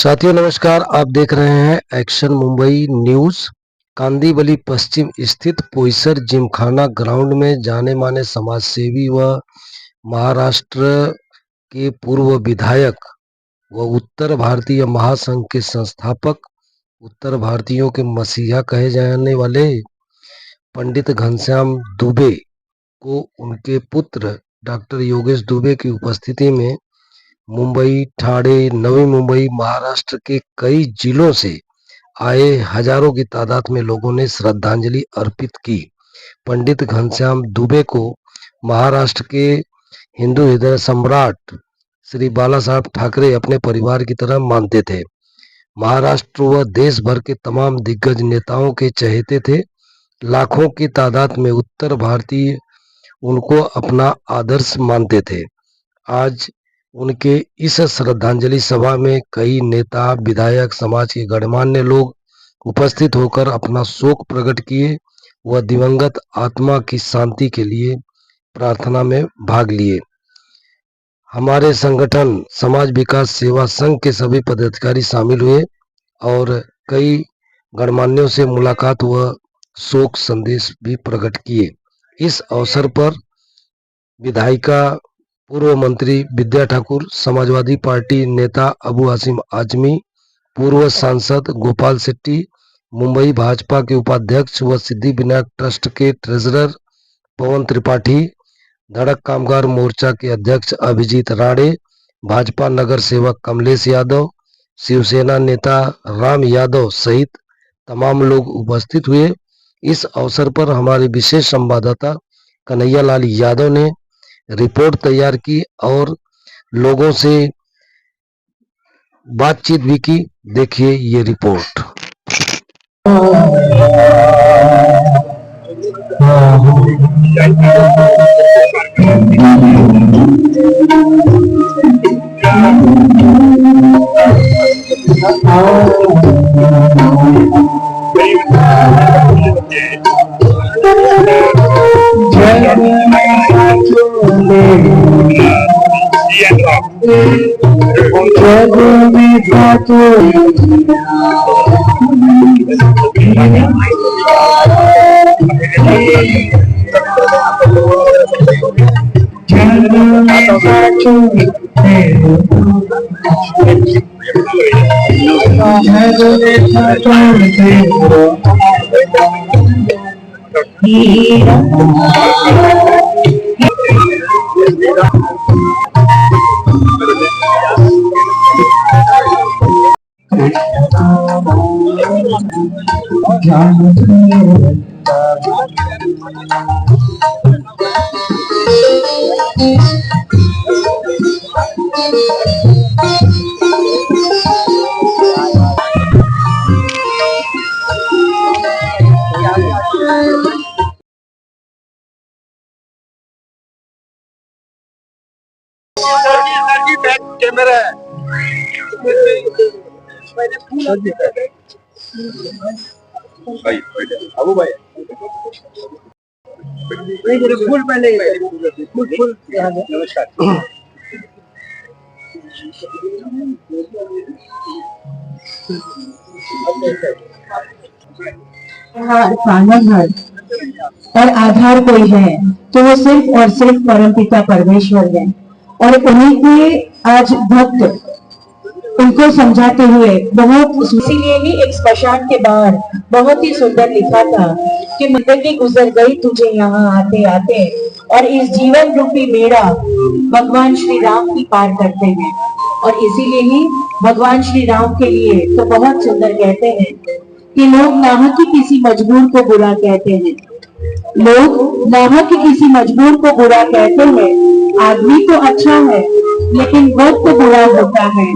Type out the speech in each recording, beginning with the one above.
साथियों नमस्कार। आप देख रहे हैं एक्शन मुंबई न्यूज। कांदिवली पश्चिम स्थित पोईसर जिमखाना ग्राउंड में जाने माने समाजसेवी व महाराष्ट्र के पूर्व विधायक व उत्तर भारतीय महासंघ के संस्थापक, उत्तर भारतीयों के मसीहा कहे जाने वाले पंडित घनश्याम दुबे को उनके पुत्र डॉक्टर योगेश दुबे की उपस्थिति में मुंबई, ठाणे, नवी मुंबई, महाराष्ट्र के कई जिलों से आए हजारों की तादाद में लोगों ने श्रद्धांजलि अर्पित की। पंडित घनश्याम दुबे को महाराष्ट्र के हिंदू हृदय सम्राट श्री बाला साहब ठाकरे अपने परिवार की तरह मानते थे। महाराष्ट्र व देश भर के तमाम दिग्गज नेताओं के चहेते थे। लाखों की तादाद में उत्तर भारतीय उनको अपना आदर्श मानते थे। आज उनके इस श्रद्धांजलि सभा में कई नेता, विधायक, समाज के गणमान्य लोग उपस्थित होकर अपना शोक प्रकट किए व दिवंगत आत्मा की शांति के लिए प्रार्थना में भाग लिए। हमारे संगठन समाज विकास सेवा संघ के सभी पदाधिकारी शामिल हुए और कई गणमान्यों से मुलाकात व शोक संदेश भी प्रकट किए। इस अवसर पर विधायिका पूर्व मंत्री विद्या ठाकुर, समाजवादी पार्टी नेता अबू हाशिम आजमी, पूर्व सांसद गोपाल शेट्टी, मुंबई भाजपा के उपाध्यक्ष व सिद्धि विनायक ट्रस्ट के ट्रेजरर पवन त्रिपाठी, धड़क कामगार मोर्चा के अध्यक्ष अभिजीत राणे, भाजपा नगर सेवक कमलेश यादव, शिवसेना नेता राम यादव सहित तमाम लोग उपस्थित हुए। इस अवसर पर हमारे विशेष संवाददाता कन्हैया लाल यादव ने रिपोर्ट तैयार की और लोगों से बातचीत भी की। देखिए ये रिपोर्ट। कैमरा अबू भाई फूल पहले फूल नमस्कार। प्राणघर और आधार कोई है तो वो सिर्फ और सिर्फ परमपिता परमेश्वर है और उन्हीं के आज भक्त उनको समझाते हुए बहुत, इसीलिए ही एक स्मशान के बाहर बहुत ही सुंदर लिखा था कि जिंदगी गुजर गई तुझे यहाँ आते आते और इस जीवन रूपी बेड़ा भगवान श्री राम की पार करते हैं। और इसीलिए ही भगवान श्री राम के लिए तो बहुत सुंदर कहते हैं कि लोग नाहक ही किसी मजबूर को बुरा कहते हैं, लोग नाहक ही किसी मजबूर को बुरा कहते हैं। आदमी तो अच्छा है लेकिन वक्त तो बुरा होता है।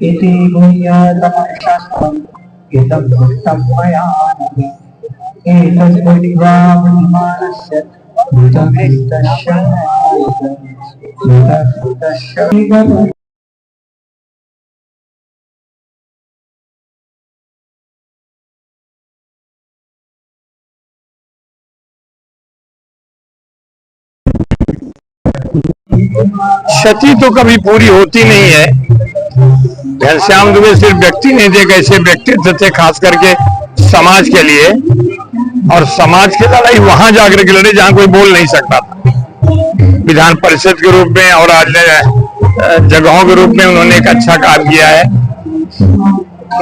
इति भूयातमशास्त्रम् इदं भक्तं मया एतद्विद्वान्मानस्य भूतमिस्तस्य क्षति तो कभी पूरी होती नहीं है। घनश्याम दुबे सिर्फ व्यक्ति नहीं थे, ऐसे व्यक्तित्व थे खास करके समाज के लिए, और समाज की लड़ाई वहां जाकर के लड़े जहां कोई बोल नहीं सकता था। विधान परिषद के रूप में और आज जगहों के रूप में उन्होंने एक अच्छा काम किया है।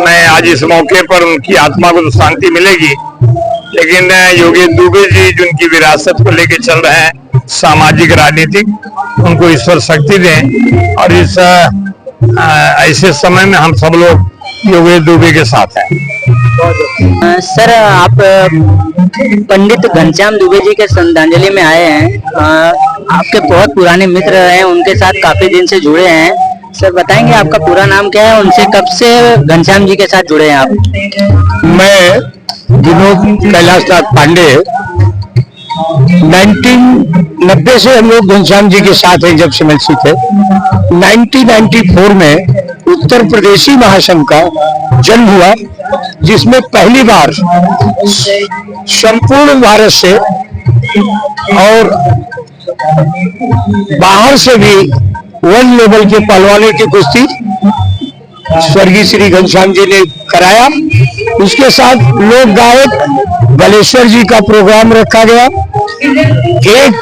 मैं आज इस मौके पर उनकी आत्मा को तो शांति मिलेगी, लेकिन योगेश दुबे जी जिनकी विरासत को लेके चल रहे हैं सामाजिक राजनीतिक, उनको ईश्वर शक्ति दें, और इस ऐसे समय में हम सब लोग योगेश दुबे के साथ हैं। सर, आप पंडित घनश्याम दुबे जी के श्रद्धांजलि में आए हैं। आपके बहुत पुराने मित्र हैं, उनके साथ काफी दिन से जुड़े हैं। सर बताएंगे आपका पूरा नाम क्या है, उनसे कब से घनश्याम जी के साथ जुड़े हैं आप? मैं विनोद कैलाशनाथ पांडे 1990 से हम लोग घनश्याम जी के साथ हैं। जब सिमलसी थे 1994 में उत्तर प्रदेशी महासंघ का जन्म हुआ, जिसमें पहली बार संपूर्ण भारत से और बाहर से भी वर्ल्ड लेवल के पहलवानों की कुश्ती स्वर्गीय श्री घनश्याम जी ने कराया। उसके साथ लोक गायक बालेश्वर जी का प्रोग्राम रखा गया। एक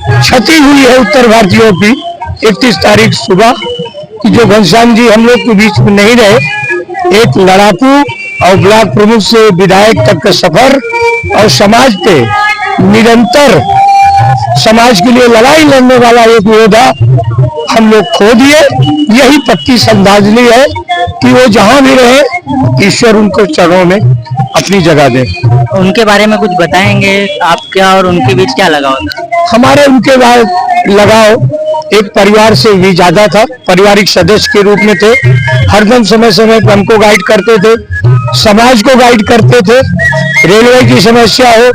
क्षति हुई है उत्तर भारतीयों की 31 तारीख सुबह कि जो घनश्याम जी हम लोग के बीच में नहीं रहे। एक लड़ाकू और ब्लॉक प्रमुख से विधायक तक का सफर और समाज पे निरंतर समाज के लिए लड़ाई लड़ने वाला एक योद्धा हम लोग खो दिए। यही पक्की श्रद्धांजलि है कि वो जहां भी रहे ईश्वर उनको चरणों में अपनी जगह दे। उनके बारे में कुछ बताएंगे, आपका और उनके बीच क्या लगाव था? हमारे उनके बाद लगाव एक परिवार से भी ज्यादा था। पारिवारिक सदस्य के रूप में थे, हरदम समय समय पर हमको गाइड करते थे, समाज को गाइड करते थे। रेलवे की समस्या हो,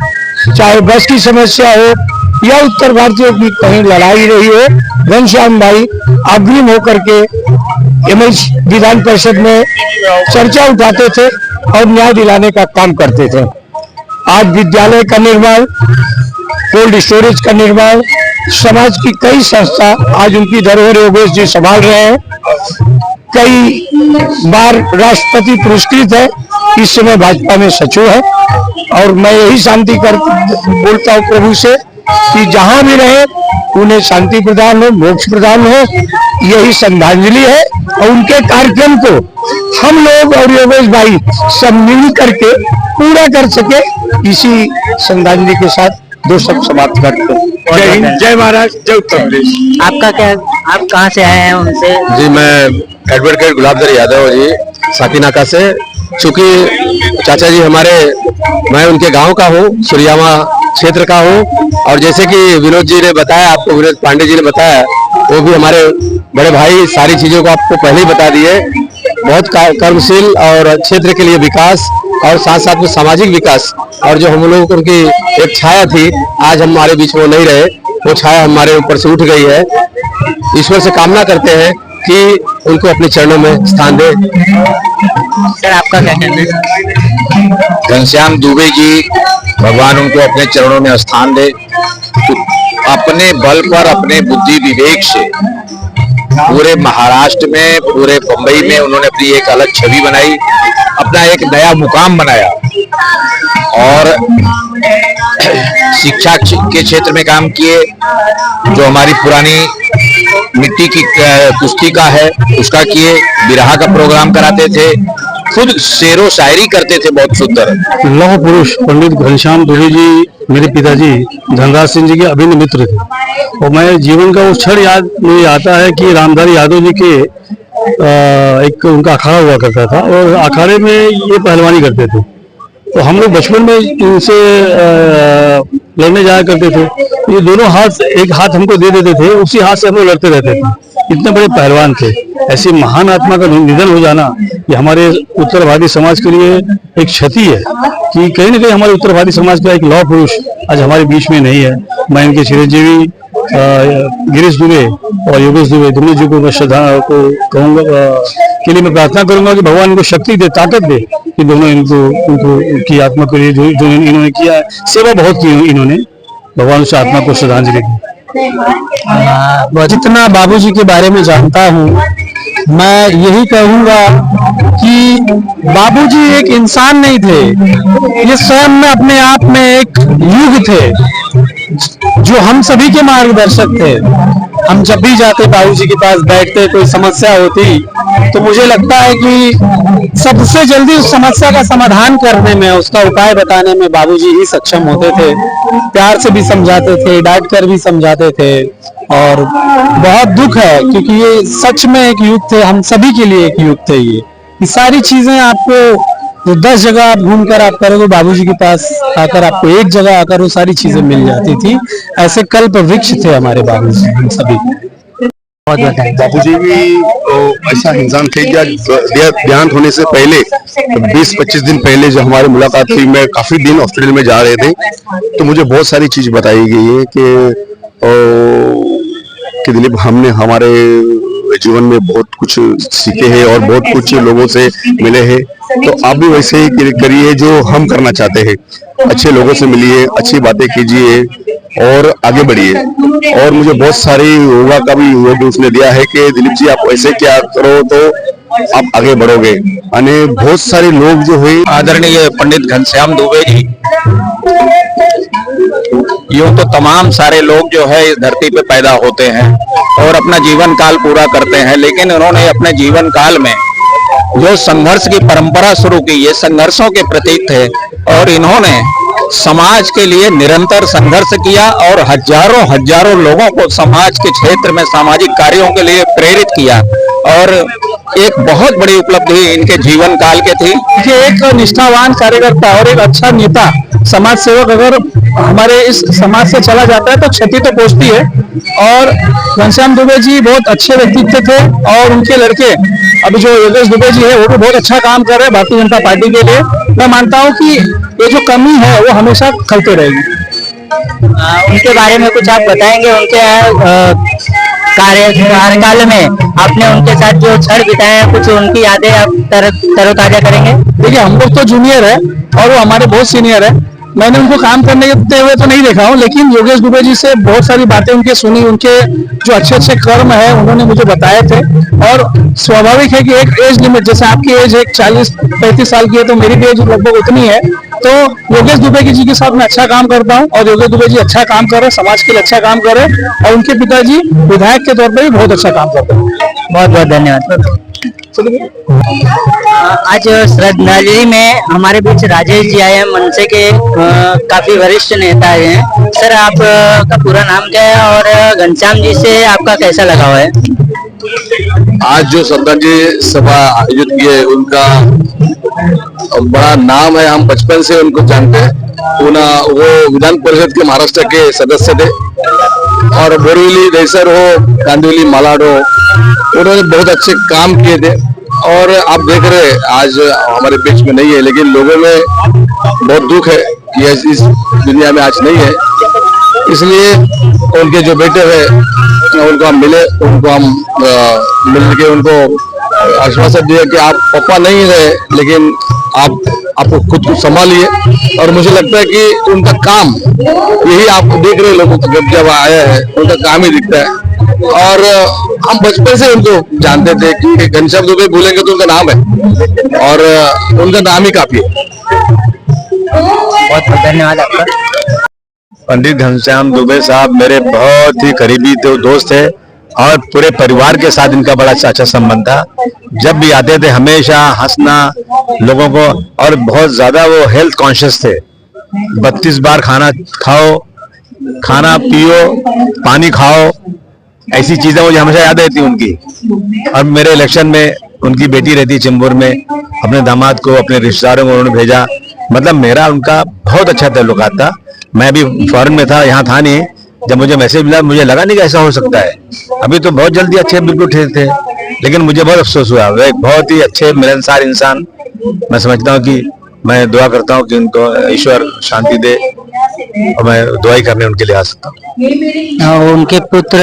चाहे बस की समस्या हो, या उत्तर भारतीयों की कहीं लड़ाई रही हो, घनश्याम भाई अग्रिम होकर के विधान परिषद में चर्चा उठाते थे और न्याय दिलाने का काम करते थे। आज विद्यालय का निर्माण, कोल्ड स्टोरेज का निर्माण, समाज की कई संस्था आज उनकी धरोहर योगेश जी संभाल रहे हैं। कई बार राष्ट्रपति पुरस्कृत है, इस समय भाजपा में सचिव है। और मैं यही शांति बोलता हूँ प्रभु से कि जहां भी रहे उन्हें शांति प्रदान हो, मोक्ष प्रदान हो। यही श्रद्धांजलि है और उनके कार्यक्रम को हम लोग और योगेश भाई सब मिल करके पूरा कर सके, इसी श्रद्धांजलि के साथ दो शब्द समाप्त करते हैं। जय हिंद, जय महाराज, जय उत्तर प्रदेश। आपका क्या, आप कहाँ से आए हैं उनसे? जी मैं एडवोकेट गुलाबधर यादव जी साकीनाका से। चूंकि चाचा जी हमारे, मैं उनके गांव का हूँ, सूर्यामा क्षेत्र का हूँ। और जैसे कि विनोद जी ने बताया, आपको विनोद पांडे जी ने बताया वो भी हमारे बड़े भाई सारी चीजों को आपको पहले ही बता दिए। बहुत कर्मशील और क्षेत्र के लिए विकास और साथ साथ में सामाजिक विकास, और जो हम लोगों को उनकी एक छाया थी, आज हमारे बीच में नहीं रहे, वो छाया हमारे ऊपर से उठ गई है। ईश्वर से कामना करते हैं कि उनको अपने चरणों में स्थान दे। सर आपका क्या कहना है? घनश्याम दुबे जी, भगवान उनको अपने चरणों में स्थान दे। अपने बल पर, अपने बुद्धि विवेक से पूरे महाराष्ट्र में, पूरे बंबई में उन्होंने अपनी एक अलग छवि बनाई, अपना एक नया मुकाम बनाया और शिक्षा के क्षेत्र में काम किए। जो हमारी पुरानी मिट्टी की पुस्तिका है उसका किए, बिरहा का प्रोग्राम कराते थे, खुद शेरो शायरी करते थे बहुत सुंदर। लौह पुरुष पंडित घनश्याम दुबे जी मेरे पिताजी धनराज सिंह जी के अभिन्न मित्र थे, और मैं जीवन का वो क्षण याद मुझे आता है कि रामधारी यादव जी के एक उनका अखाड़ा हुआ करता था, और अखाड़े में ये पहलवानी करते थे। तो हम लोग बचपन में इनसे लड़ने जाया करते थे। ये दोनों हाथ, एक हाथ हमको दे देते थे, उसी हाथ से हम लोग लड़ते रहते थे। इतने बड़े पहलवान थे। ऐसी महान आत्मा का निधन हो जाना ये हमारे उत्तर भारतीय समाज के लिए एक क्षति है कि कहीं ना कहीं हमारे उत्तर भारतीय समाज का एक लौह पुरुष आज हमारे बीच में नहीं है। मैं इनके चिरंजीवी गिरीश दुबे और योगेश दुबे दोनों जी को श्रद्धा को कहूँगा के लिए मैं प्रार्थना करूंगा कि भगवान इनको शक्ति दे, ताकत दे कि दोनों उनको की आत्मा के लिए जो इन्होंने किया, सेवा बहुत की इन्होंने, भगवान उस आत्मा को श्रद्धांजलि दी। जितना बाबूजी के बारे में जानता हूँ, मैं यही कहूंगा कि बाबूजी एक इंसान नहीं थे, ये स्वयं में अपने आप में एक युग थे जो हम सभी के मार्गदर्शक थे। हम जब भी जाते बाबूजी के पास बैठते, कोई समस्या होती तो मुझे लगता है कि सबसे जल्दी उस समस्या का समाधान करने में, उसका उपाय बताने में बाबूजी ही सक्षम होते थे। प्यार से भी समझाते थे, डांट कर भी समझाते थे, और बहुत दुख है क्योंकि ये सच में एक युग थे, हम सभी के लिए एक युग थे। ये सारी चीजें आपको तो 10 जगह आप घूमकर आप करोगे, बाबूजी के पास आकर आपको एक जगह आकर वो सारी चीजें मिल जाती थी। ऐसे कल्प वृक्ष थे हमारे बाबूजी, हम सभी। बाबूजी भी ऐसा इंसान थे कि देहांत होने से पहले 20-25 दिन पहले जो हमारी मुलाकात हुई, मैं काफी दिन हॉस्पिटल में जा रहे थे, तो मुझे बहुत सारी चीज बताई गई है कि दिलीप, हमने हमारे जीवन में बहुत कुछ सीखे हैं और बहुत कुछ लोगों से मिले हैं, तो आप भी वैसे ही करिए जो हम करना चाहते हैं। अच्छे लोगों से मिलिए, अच्छी बातें कीजिए और आगे बढ़िए। और मुझे बहुत सारी योगा का भी योग उसने दिया है कि दिलीप जी, आप ऐसे क्या करो तो आप आगे बढ़ोगे। यानी बहुत सारे लोग जो है, आदरणीय पंडित घनश्याम दुबे जी, यूं तो तमाम सारे लोग जो है इस धरती पे पैदा होते हैं और अपना जीवन काल पूरा करते हैं, लेकिन उन्होंने अपने जीवन काल में जो संघर्ष की परंपरा शुरू की, ये संघर्षों के प्रतीक थे और इन्होंने समाज के लिए निरंतर संघर्ष किया और हजारों लोगों को समाज के क्षेत्र में सामाजिक कार्यों के लिए प्रेरित किया, और एक बहुत बड़ी उपलब्धि इनके जीवन काल के थी कि एक निष्ठावान कार्यकर्ता और एक अच्छा नेता, समाज सेवक अगर हमारे इस समाज से चला जाता है तो क्षति तो पहुंचती है। और घनश्याम दुबे जी बहुत अच्छे व्यक्तित्व थे, और उनके लड़के अभी जो योगेश दुबे जी है वो भी बहुत अच्छा काम कर रहे हैं भारतीय जनता पार्टी के लिए। मैं मानता हूँ कि ये जो कमी है वो हमेशा खलते रहेगी। उनके बारे में कुछ आप बताएंगे? उनके कार्यकाल में आपने उनके साथ जो क्षण बिताए हैं, कुछ उनकी यादें आप तरोताजा करेंगे? देखिए, हम लोग तो जूनियर है और वो हमारे बहुत सीनियर है। मैंने उनको काम करने हुए तो नहीं देखा हूँ, लेकिन योगेश दुबे जी से बहुत सारी बातें उनके सुनी, उनके जो अच्छे कर्म है उन्होंने मुझे बताए थे। और स्वाभाविक है कि एक एज लिमिट, जैसे आपकी एज एक 40-35 साल की है तो मेरी भी एज लगभग उतनी है, तो योगेश दुबे जी के साथ मैं अच्छा काम करता हूँ और योगेश दुबे जी अच्छा काम कर रहे, समाज के लिए अच्छा काम कर रहे, और उनके पिताजी विधायक के तौर पर भी बहुत अच्छा काम करते हैं। बहुत बहुत धन्यवाद। आज श्रद्धांजलि में हमारे बीच राजेश जी आए हैं, मनसे के काफी वरिष्ठ नेता हैं। सर, आपका पूरा नाम क्या है और घनश्याम जी से आपका कैसा लगाव है? आज जो श्रद्धांजलि सभा आयोजित की है उनका बड़ा नाम है, हम बचपन से उनको जानते हैं। वो विधान परिषद के महाराष्ट्र के सदस्य थे और बोरीवली दहीसर हो, कांदिवली मालाड हो, उन्होंने बहुत अच्छे काम किए थे। और आप देख रहे हैं आज हमारे बीच में नहीं है, लेकिन लोगों में बहुत दुख है कि इस दुनिया में आज नहीं है। इसलिए उनके जो बेटे हैं उनको हम मिले, उनको हम मिल के उनको आश्वासन दिया कि आप पापा नहीं रहे, लेकिन आपको खुद को संभालिए। और मुझे लगता है कि उनका काम यही आप देख रहे लोगों को जब आया है, उनका काम ही दिखता है। और हम बचपन से उनको जानते थे कि घनश्याम दुबे बोलेंगे तो उनका नाम है, और उनका नाम ही काफी है। बहुत बहुत धन्यवाद आपका। पंडित घनश्याम दुबे साहब मेरे बहुत ही करीबी दोस्त थे और पूरे परिवार के साथ इनका बड़ा अच्छा संबंध था। जब भी आते थे हमेशा हंसना लोगों को, और बहुत ज्यादा वो हेल्थ कॉन्शियस थे। 32 बार खाना खाओ, खाना पियो, पानी खाओ, ऐसी चीजें मुझे हमेशा याद रहती उनकी। और मेरे इलेक्शन में उनकी बेटी रहती चेंबूर में, अपने दामाद को, अपने रिश्तेदारों को उन्होंने भेजा। मतलब मेरा उनका बहुत अच्छा ताल्लुकात था। मैं भी फॉरेन में था, यहाँ था नहीं। जब मुझे मैसेज मिला मुझे लगा नहीं कि ऐसा हो सकता है। अभी तो बहुत जल्दी अच्छे बिल्कुल ठीक थे, लेकिन मुझे बहुत अफसोस हुआ। वे एक बहुत ही अच्छे मिलनसार इंसान, मैं समझता हूँ कि मैं दुआ करता हूँ कि उनको ईश्वर शांति दे, और मैं दुआई करने उनके लिए आ सकता हूँ। उनके पुत्र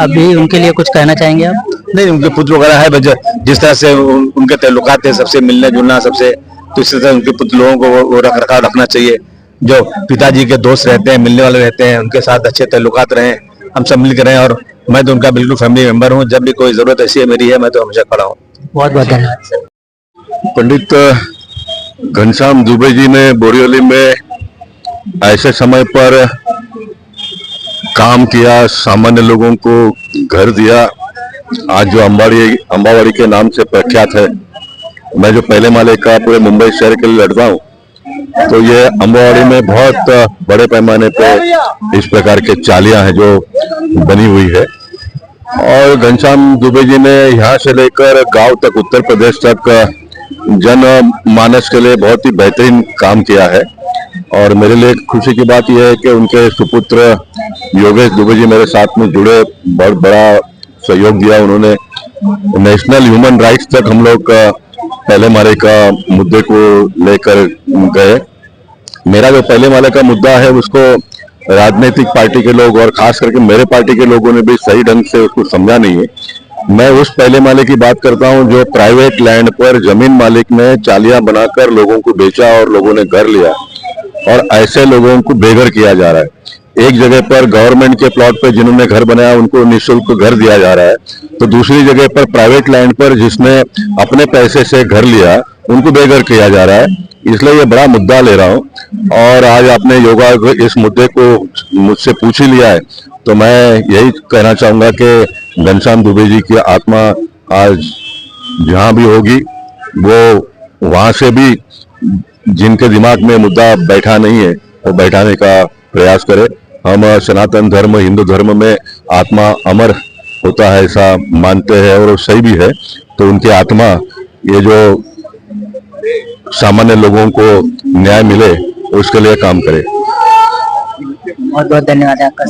अभी उनके लिए कुछ कहना चाहेंगे आप? नहीं, उनके पुत्र वगैरह है, जिस तरह से उनके ताल्लुकात थे, सबसे मिलने जुलना सबसे, तो इस तरह उनके पुत्र लोगों को वो रखरखाव रखना चाहिए। जो पिताजी के दोस्त रहते हैं, मिलने वाले रहते हैं, उनके साथ अच्छे ताल्लुकात रहें, हम सब मिलकर रहें। और मैं तो उनका बिल्कुल फैमिली मेंबर हूँ। जब भी कोई जरूरत ऐसी है मेरी है, मैं तो हमेशा खड़ा हूँ। बहुत बहुत धन्यवाद। पंडित घनश्याम दुबे जी ने बोरीवली में ऐसे समय पर काम किया, सामान्य लोगों को घर दिया। आज जो अंबावाड़ी के नाम से प्रख्यात है, मैं जो पहले माले का पूरे मुंबई शहर के लिए लड़ता हूँ, तो ये अंबावाड़ी में बहुत बड़े पैमाने पे इस प्रकार के चालियां हैं जो बनी हुई है। और घनश्याम दुबे जी ने यहाँ से लेकर गांव तक, उत्तर प्रदेश तक जन मानस के लिए बहुत ही बेहतरीन काम किया है। और मेरे लिए खुशी की बात यह है कि उनके सुपुत्र योगेश दुबे जी मेरे साथ में जुड़े, बहुत बड़ा सहयोग दिया उन्होंने। नेशनल ह्यूमन राइट्स तक हम लोग पहले माले का मुद्दे को लेकर गए। मेरा जो पहले माले का मुद्दा है उसको राजनीतिक पार्टी के लोग और खास करके मेरे पार्टी के लोगों ने भी सही ढंग से उसको समझा नहीं है। मैं उस पहले माले की बात करता हूं जो प्राइवेट लैंड पर जमीन मालिक ने चालियां बनाकर लोगों को बेचा और लोगों ने घर लिया, और ऐसे लोगों को बेघर किया जा रहा है। एक जगह पर गवर्नमेंट के प्लॉट पे जिन्होंने घर बनाया उनको निःशुल्क घर दिया जा रहा है, तो दूसरी जगह पर प्राइवेट लैंड पर जिसने अपने पैसे से घर लिया उनको बेघर किया जा रहा है। इसलिए ये बड़ा मुद्दा ले रहा हूँ। और आज आपने योगा इस मुद्दे को मुझसे पूछ ही लिया है, तो मैं यही कहना चाहूंगा कि घनश्याम दुबे जी की आत्मा आज जहां भी होगी, वो वहां से भी जिनके दिमाग में मुद्दा बैठा नहीं है वो बैठाने का प्रयास करे। हम सनातन धर्म, हिंदू धर्म में आत्मा अमर होता है ऐसा मानते हैं, और वो सही भी है। तो उनकी आत्मा, ये जो सामान्य लोगों को न्याय मिले, उसके लिए काम करे। बहुत बहुत धन्यवाद आपका।